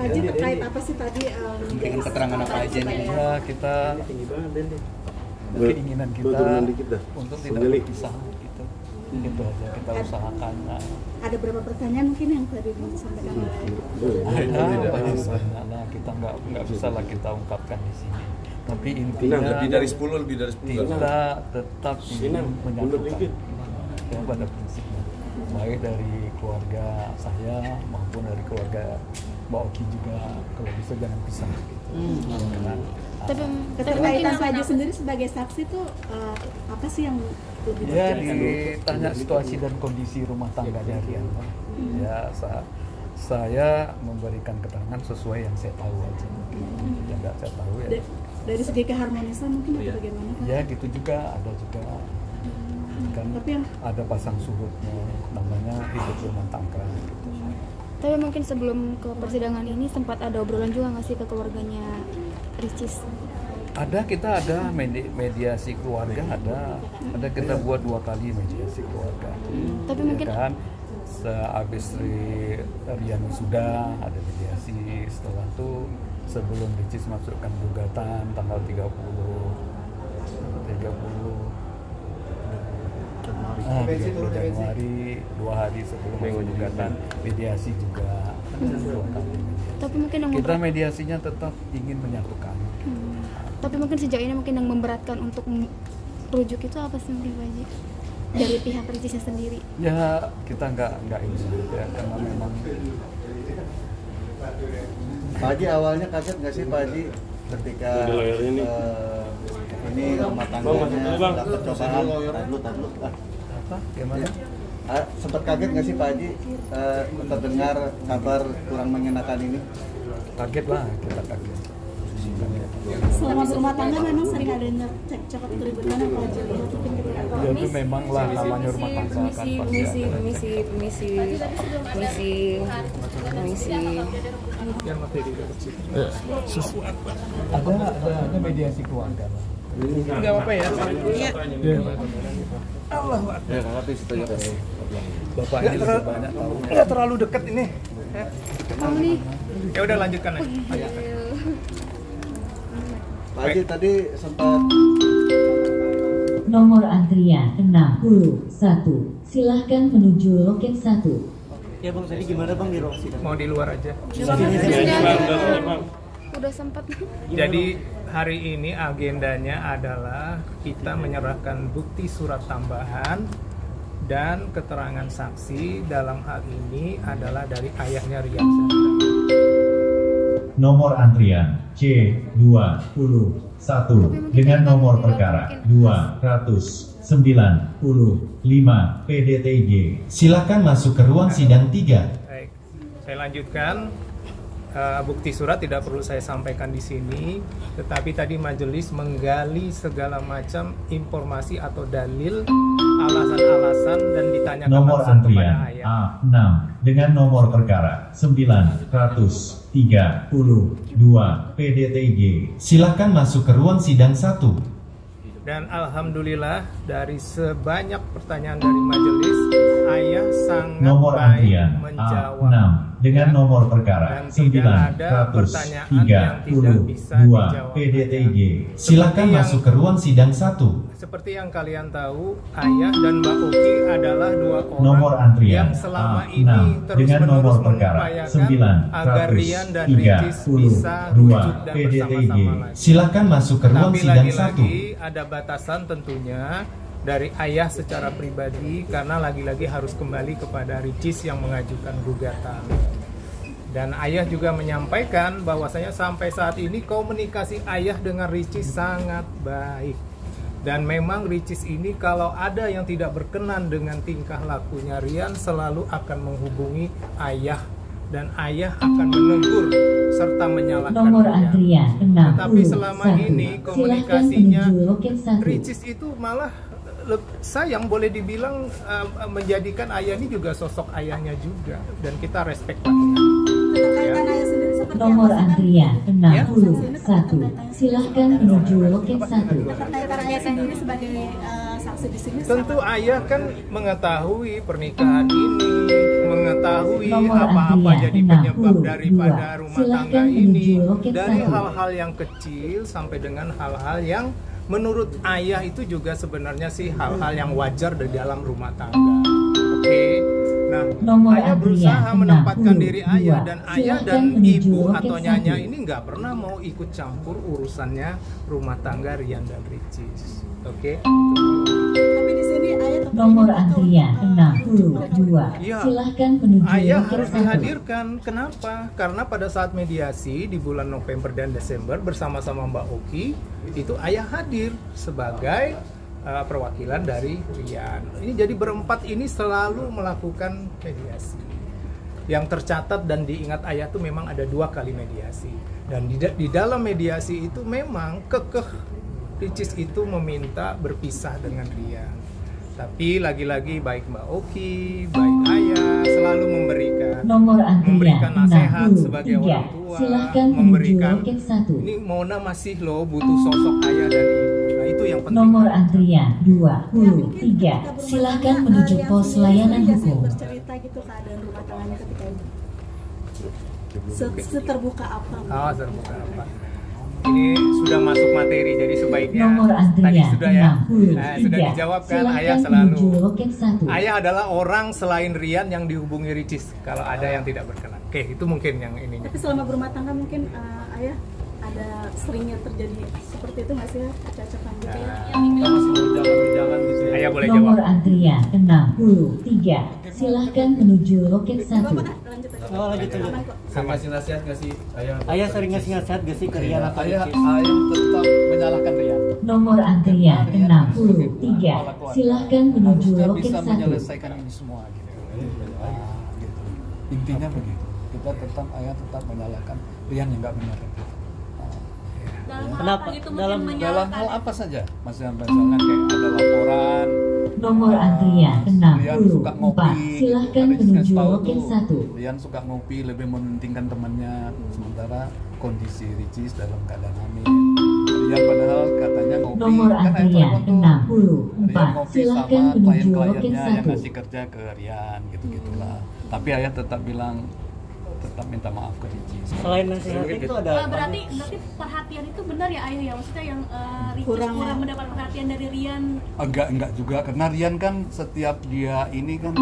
Haji terkait apa sih tadi? Dengan keterangan apa aja nih? Ya, kita keinginan kita untuk tidak berpisah gitu. Itu aja kita usahakan. Ada berapa pertanyaan mungkin yang tadi disampaikan Ada banyak. Nah, kita nggak bisa lah kita ungkapkan di sini. Tapi intinya lebih dari 10 kita tetap ingin menyatukan ya, pada prinsipnya, baik dari keluarga saya maupun dari keluarga Mbak Oki juga, kalau bisa jangan pisah gitu. Tapi keterkaitan Pak Haji sendiri sebagai saksi tuh apa sih yang lebih ya ditanya situasi dan kondisi rumah tangganya Rian. Ya saya memberikan keterangan sesuai yang saya tahu aja. Yang nggak saya tahu ya. Dari segi keharmonisan mungkin atau bagaimana kan? Ya gitu juga, ada juga kan. Tapi yang ada pasang surutnya, namanya hidup rumah tangga gitu. Tapi mungkin sebelum ke persidangan ini sempat ada obrolan juga nggak sih ke keluarganya Ricis? Kita ada mediasi keluarga, ada kita buat 2 kali mediasi keluarga. Tapi ya mungkin kan sehabis Rian sudah ada mediasi, setelah itu sebelum Ricis masukkan gugatan tanggal 30 Januari, 2 hari sebelum gugatan mediasi juga. Tapi mungkin yang kita mediasinya tetap ingin menyatukan. Tapi mungkin sejauh ini mungkin yang memberatkan untuk rujuk itu apa sih mungkin Pak Haji? Dari pihak Ricisnya sendiri? Ya kita nggak ini ya, karena memang. Pak Haji awalnya kaget nggak sih Pak Haji ketika ini rumah tangganya dapat cobaan? Tadlu. Apa? Gimana? Sempat kaget nggak sih Pak Haji terdengar kabar kurang mengenakan ini? Kaget lah, kita kaget. Selama berumah tangga memang sering ada cekcok atau keributan apa aja? Ya itu memang lah namanya rumah tangga kan pasti ada mediasi keluarga lah. Enggak apa-apa ya. Iya. Allah. Ya, ngerti situ ya. Bapak ini lebih banyak tahu. Enggak terlalu dekat ini. Ya udah lanjutkan aja. Pak Haji tadi sempat nomor antrian 61. Silahkan menuju loket 1. Ya Bang, tadi gimana Bang di ruang sidang? Mau di luar aja. Udah sempat. Jadi hari ini agendanya adalah kita menyerahkan bukti surat tambahan dan keterangan saksi. Dalam hal ini adalah dari ayahnya Rian. Nomor antrian C21 dengan nomor perkara 295 PDTG. Silakan masuk ke ruang sidang 3. Baik, saya lanjutkan. Bukti surat tidak perlu saya sampaikan di sini, tetapi tadi majelis menggali segala macam informasi atau dalil, alasan-alasan dan ditanyakan nomor langsung kepada antrian ayah. A6 dengan nomor perkara 932 PDTG. Silakan masuk ke ruang sidang 1. Dan alhamdulillah dari sebanyak pertanyaan dari majelis, ayah sangat nomor baik antrian menjawab. A6 dengan nomor perkara 932 PDTG. Silakan masuk ke ruang sidang 1. Seperti yang kalian tahu, ayah dan Mbak Oki adalah 2 orang nomor antrian yang selama A6 ini dengan nomor terus-menerus perkara mengupayakan agar Rian dan Ricis bisa rujuk dan PDTG. bersama-sama lagi. Silakan masuk ke ruang Tapi sidang lagi-lagi 1. ada batasan tentunya dari ayah secara pribadi, karena lagi-lagi harus kembali kepada Ricis yang mengajukan gugatan. Dan ayah juga menyampaikan bahwasanya sampai saat ini komunikasi ayah dengan Ricis sangat baik. Dan memang Ricis ini kalau ada yang tidak berkenan dengan tingkah lakunya Rian, selalu akan menghubungi ayah. Dan ayah akan menegur serta menyalahkan Nomor Rian. antrian 61. Tetapi selama ini komunikasinya Silahkan menuju loket 1. Ricis itu malah sayang, boleh dibilang menjadikan ayah ini juga sosok ayahnya juga, dan kita respect banget. Keterkaitan ayah sendiri seperti Nomor apa sih, Kang? antrian 61. Silahkan menuju loket 1. Keterkaitan ayah sendiri sebagai saksi saksi di sini? Tentu ayah kan mengetahui pernikahan ini, mengetahui Nomor apa-apa antrian jadi penyebab 62. daripada rumah tangga Silakan ini, menuju loket dari 1. hal-hal yang kecil sampai dengan hal-hal yang menurut ayah itu juga sebenarnya sih hal-hal yang wajar di dalam rumah tangga. Oke. Nah, Nomor ayah antrian berusaha menempatkan 62. diri ayah dan ayah Silakan dan menuju ibu loket atau nyanya 1. ini nggak pernah mau ikut campur urusannya rumah tangga Rian dan Ricis. Oke. Tapi di sini ayah tetap Nomor ingin antrian tahu, 62. Iya. Silakan menuju Ayah loket harus 1. dihadirkan. Kenapa? Karena pada saat mediasi di bulan November dan Desember bersama-sama Mbak Oki, itu ayah hadir sebagai perwakilan dari Rian. Ini jadi berempat ini selalu melakukan mediasi. Yang tercatat dan diingat ayah tuh memang ada 2 kali mediasi. Dan di dalam mediasi itu memang kekeh Ricis itu meminta berpisah dengan Rian. Tapi lagi-lagi baik Mbak Oki, baik ayah selalu Nomor memberikan antrian nasihat sebagai 63. orang tua, Silakan menuju memberikan loket 1. ini Mona masih loh butuh sosok ayah dan ibu. Nah, itu yang penting. Nomor antrian 23. Silakan menuju pos layanan hukum. bercerita gitu keadaan rumah tangganya ketika itu. Seterbuka apa? Oh, terbuka apa? Ini sudah masuk materi, jadi sebaiknya Nomor tadi antrian sudah ya, 63. sudah dijawab kan. Silakan Ayah selalu. menuju loket 1. Ayah adalah orang selain Rian yang dihubungi Ricis kalau ada yang tidak berkenan. Oke, itu mungkin yang ininya. Tapi selama berumah tangga mungkin ayah ada seringnya terjadi seperti itu nggak sih ya, cacapan gitu ya? Kita masih berjalan-jalan gitu ya. Ayah boleh Nomor jawab. antrian 63. Silakan menuju loket 1. Lanjut aja. Oh, lanjut aja. Aman kok. Saya kasih nasihat nggak sih ayah? Ayah sering ngasih nasihat gak sih ke Rian atau Ayah Ricis? tetap menyalahkan Rian. Nomor antrian 63. Silakan menuju Harusnya loket bisa 1. menyelesaikan ini semua gitu. Gitu. Intinya begitu. Kita tetap ayah tetap menyalahkan Rian yang nggak benar. Kenapa? Dalam hal apa saja? Misalnya kayak ada laporan. Nomor antrian Rian suka 64. ngopi. Silakan Ricis menuju tahu loket tuh, 1. Rian suka ngopi, lebih mementingkan temannya, sementara kondisi Ricis dalam keadaan hamil. Rian padahal katanya ngopi. Nomor kan ayah antrian telepon tuh. 64. Rian ngopi Silakan sama menuju loket klien-kliennya yang 1. ngasih kerja ke Rian, gitu-gitulah. Tapi ayah tetap bilang, tetap minta maaf ke Ricis. Selain nasihat itu ada apa? berarti perhatian itu benar ya ayah ya, maksudnya yang Ricis kurang mendapat perhatian dari Rian. Enggak juga, karena Rian kan setiap dia ini kan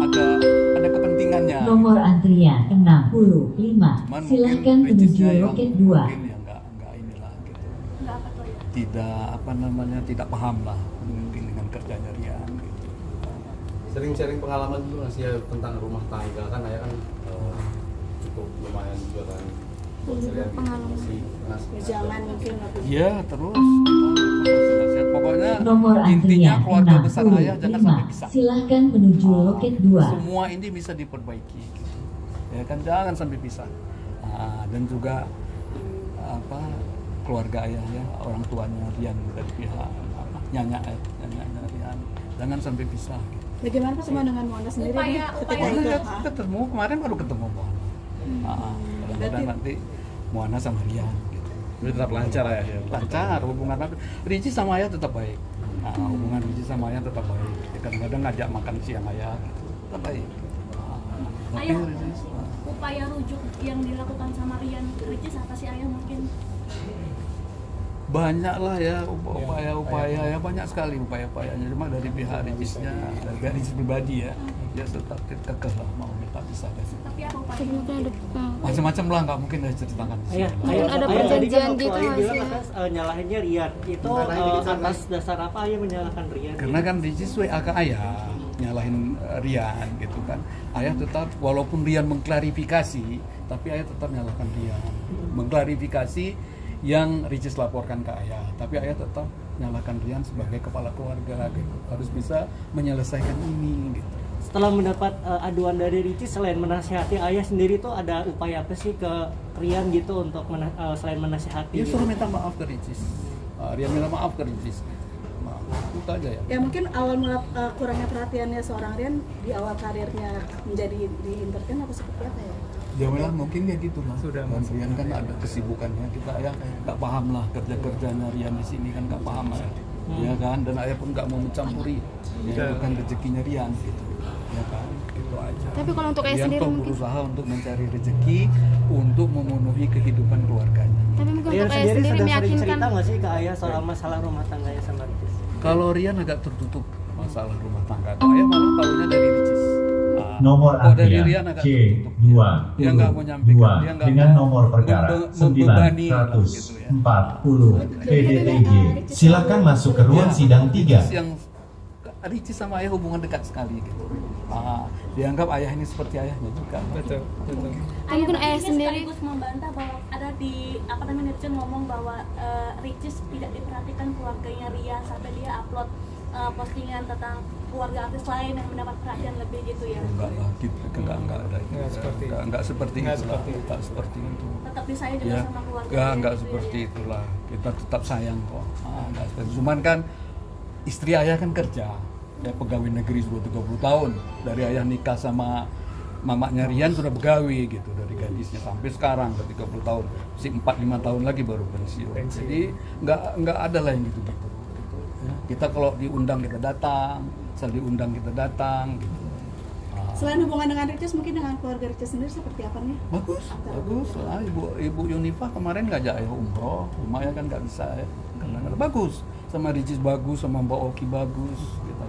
ada kepentingannya. Nomor antrian 65. Cuman Silakan mungkin menuju Ricisnya yang loket 2. mungkin ya enggak inilah gitu. Enggak apa tuh ya. Tidak paham lah mungkin dengan kerjanya Rian gitu. Sering sharing pengalaman dulu nggak sih ya tentang rumah tangga kan ayah kan cukup lumayan juga kan. Jangan mungkin lebih. Iya terus kita kasih nasihat. Pokoknya Nomor intinya antrian keluarga besar ayah jangan sampai 65. pisah. Silakan menuju loket 2. Semua ini bisa diperbaiki gitu. Ya kan jangan sampai pisah. Dan juga keluarga ayah ya, orang tuanya Rian dari pihak nyanya Rian jangan sampai pisah gitu. Bagaimana Pak sama dengan Mona sendiri nih ketika Upaya itu? Kita ketemu kemarin baru ketemu Moana. Mudah-mudahan nanti Moana sama Rian gitu. Jadi tetap lancar ya. Lancar hubungan Ricis sama ayah tetap baik. Hubungan Ricis sama ayah tetap baik. Kadang-kadang ngajak makan siang ayah gitu. Tetap baik. Tapi Ayah, Ricis upaya rujuk yang dilakukan sama Rian Ricis apa sih ayah mungkin? banyak lah ya upaya-upaya ya, banyak sekali upaya-upayanya, cuma dari pihak Ricisnya, dari pihak Ricis pribadi ya, dia tetap kekeh lah mau minta pisah dari situ. Tapi apa upaya? Mungkin ada Macam-macam lah, nggak mungkin saya ceritakan di sini. Ayah, Mungkin ayah, ada ayah tadi perjanjian kan waktu gitu ayah nggak bilang sih? atas nyalahinnya Rian. Itu atas dasar apa ayah menyalahkan Rian? Karena kan Ricis WA ke ayah nyalahin Rian gitu kan. Ayah tetap walaupun Rian mengklarifikasi, tapi ayah tetap nyalahkan Rian. Mengklarifikasi yang Ricis laporkan ke ayah, tapi ayah tetap nyalahkan Rian sebagai kepala keluarga gitu. Harus bisa menyelesaikan ini gitu. Setelah mendapat aduan dari Ricis, selain menasihati ayah sendiri tuh ada upaya apa sih ke Rian gitu untuk selain menasihati? Dia suruh minta maaf ke Ricis. Rian minta maaf ke Ricis. Maaf, itu aja ya. Ya mungkin awal mula kurangnya perhatiannya seorang Rian di awal karirnya menjadi di entertain apa seperti apa ya? Dia bilang mungkin ya gitu lah. Sudah, Dan Rian kan ada kesibukannya, kita ya nggak paham lah kerjanya Rian di sini kan nggak paham lah. ya kan, dan ayah pun nggak mau mencampuri, ya, bukan rezekinya Rian gitu, ya kan, gitu aja. Tapi kalau untuk ayah Rian sendiri toh mungkin, berusaha untuk mencari rezeki untuk memenuhi kehidupan keluarganya. tapi mungkin Rian untuk ayah sendiri sendiri sudah sering meyakinkan. cerita nggak sih ke ayah soal masalah rumah tangganya sama Ricis? Kalau Rian agak tertutup masalah rumah tangga, ayah malah tahunya dari Ricis. Nomor dari antrian Rian agak C2 dia nggak mau nyampaikan, dia nggak dengan mau nomor perkara membebani gitu ya. 940 PDTG. Silakan masuk ke ruang sidang 3. Yang Ricis sama ayah hubungan dekat sekali gitu. Dianggap ayah ini seperti ayahnya juga. Betul. Mungkin ayah sendiri sekaligus membantah bahwa ada di netizen ngomong bahwa Ricis tidak diperhatikan keluarganya Rian sampai dia upload postingan tentang keluarga artis lain yang mendapat perhatian lebih gitu ya. Enggak lah, gitu. Enggak ada itu. Enggak seperti itu. Tetap disayang juga Ya, sama keluarga. enggak seperti itulah. Kita tetap sayang kok. Enggak seperti. Cuman kan istri ayah kan kerja. Dia pegawai negeri sudah 30 tahun. Dari ayah nikah sama mamanya Rian sudah pegawai gitu, dari gadisnya sampai sekarang ke 30 tahun. Si 4-5 tahun lagi baru pensiun. Jadi enggak ada lah yang gitu-gitu. Ya, kita kalau diundang kita datang, asal diundang kita datang gitu. Selain hubungan dengan Ricis, mungkin dengan keluarga Ricis sendiri seperti apa nih? Bagus lah. Ibu Yunifah kemarin ngajak ayah umroh, cuma ya kan nggak bisa ya, karena bagus. Sama Ricis bagus, sama Mbak Oki bagus gitu.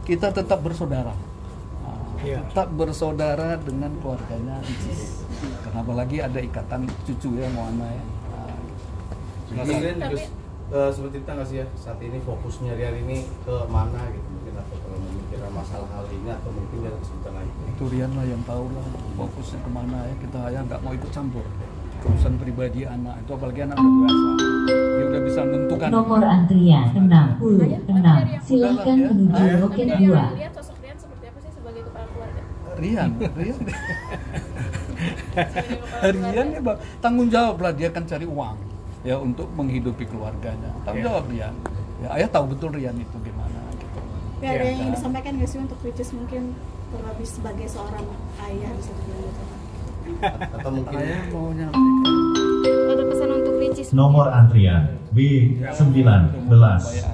Kita tetap bersaudara. Tetap bersaudara dengan keluarganya Ricis. Kenapa lagi ada ikatan cucu ya, Moana ya. Seperti kita nggak sih ya, saat ini fokusnya Rian ini ke mana gitu, mungkin apa kalau memikirkan masalah hal ini atau mungkin dia kesulitan lagi. Itu Rian lah yang tahu lah fokusnya kemana ya, kita ya nggak mau ikut campur urusan pribadi anak itu, apalagi anak udah dewasa, dia udah bisa menentukan. Nomor antrian 66, silahkan menuju loket 2. Lihat sosok Rian seperti apa sih sebagai kepala keluarga? Rian ya tanggung jawab lah, dia kan cari uang ya untuk menghidupi keluarganya, tanggung jawab Rian ya, ayah tahu betul Rian itu gimana gitu. Ya, ada yang ingin disampaikan nggak sih untuk Ricis, mungkin terlebih sebagai seorang ayah bisa dibilang gitu, atau mungkin ayah mau nyampaikan ada pesan untuk Ricis. Nomor antrian B19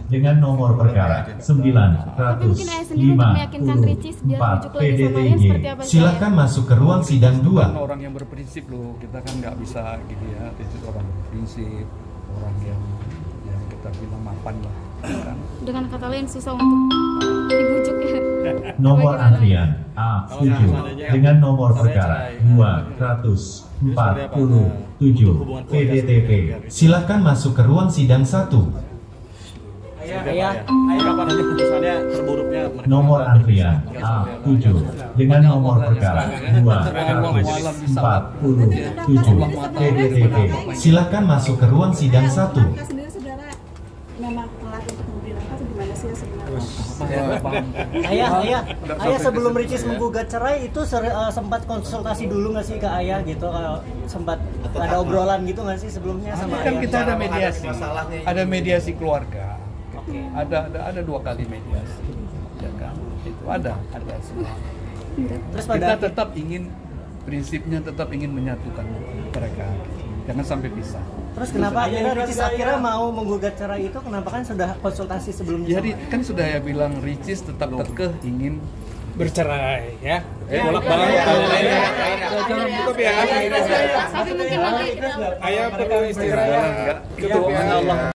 dengan nomor perkara 954 PDTG. Silakan masuk ke ruang sidang 2. Orang yang berprinsip loh, kita kan nggak bisa gitu ya, itu orang berprinsip, orang yang kita bilang mapan lah kan. Dengan kata lain susah untuk dibujuk ya. Nomor antrian A7 dengan nomor perkara 247 PDTP. Silakan masuk ke ruang sidang 1. Ayah, kapan nanti putusannya terburuknya? Nomor antrian A7 dengan nomor perkara 247 PDTP. Silakan masuk ke ruang sidang 1. Kakak sendiri saudara memang telat untuk memberi nafkah atau gimana sih ya sebenarnya? Ayah sebelum Ricis menggugat cerai itu sempat konsultasi dulu nggak sih ke ayah gitu, kalau sempat ada obrolan gitu nggak sih sebelumnya sama Kan ayah? kita ada mediasi keluarga. Ada 2 kali mediasi, ya kan? Itu ada semua. Terus Kita tetap ingin, prinsipnya tetap ingin menyatukan mereka, jangan sampai pisah. Terus kenapa akhirnya Ricis akhirnya mau menggugat cerai itu? Kenapa, kan sudah konsultasi sebelumnya? Jadi kan sudah ya bilang Ricis tetap kekeh ingin bercerai ya. Bolak-balik jangan tutup ya. Tapi mungkin nanti Ayah perlu istirahat. tutup Allah.